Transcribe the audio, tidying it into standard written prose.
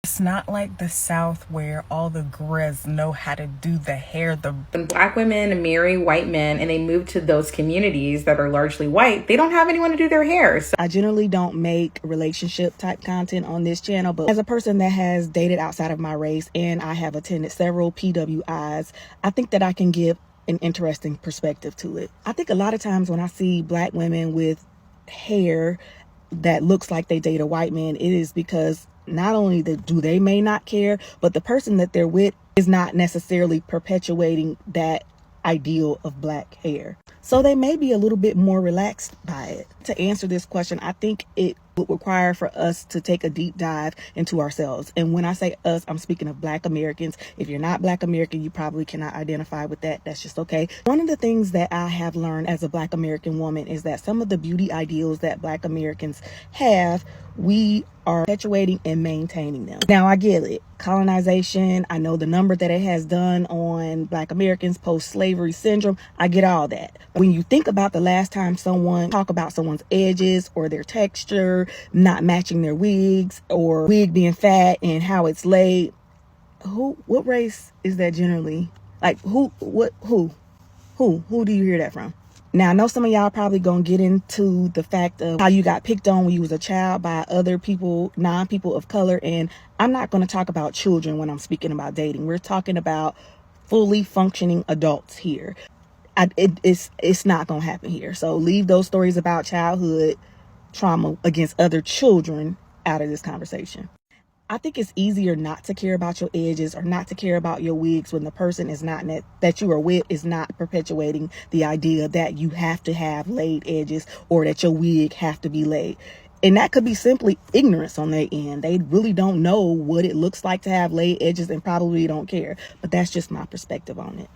It's not like the South where all the girls know how to do the hair. When Black women marry white men and they move to those communities that are largely white, they don't have anyone to do their hair. I generally don't make relationship type content on this channel, but as a person that has dated outside of my race and I have attended several PWIs, I think that I can give an interesting perspective to it. I think a lot of times when I see Black women with hair that looks like they date a white man, it is because not only do they may not care, but the person that they're with is not necessarily perpetuating that ideal of Black hair. So they may be a little bit more relaxed by it. To answer this question, I think it would require for us to take a deep dive into ourselves. And when I say us, I'm speaking of Black Americans. If you're not Black American, you probably cannot identify with that. That's just okay. One of the things that I have learned as a Black American woman is that some of the beauty ideals that Black Americans have, we are perpetuating and maintaining them. Now, I get it. Colonization, I know the number that it has done on Black Americans, post-slavery syndrome. I get all that. But when you think about the last time someone talked about someone's edges or their texture not matching their wigs, or wig being fat and how it's laid, what race is that generally? Like who do you hear that from? Now, I know some of y'all probably gonna get into the fact of how you got picked on when you was a child by other people, non-people of color, and I'm not gonna talk about children when I'm speaking about dating. We're talking about fully functioning adults here. It's not gonna happen here. So leave those stories about childhood trauma against other children out of this conversation. I think it's easier not to care about your edges or not to care about your wigs when the person is not that you are with is not perpetuating the idea that you have to have laid edges or that your wig have to be laid. And that could be simply ignorance on their end. They really don't know what it looks like to have laid edges and probably don't care. But that's just my perspective on it.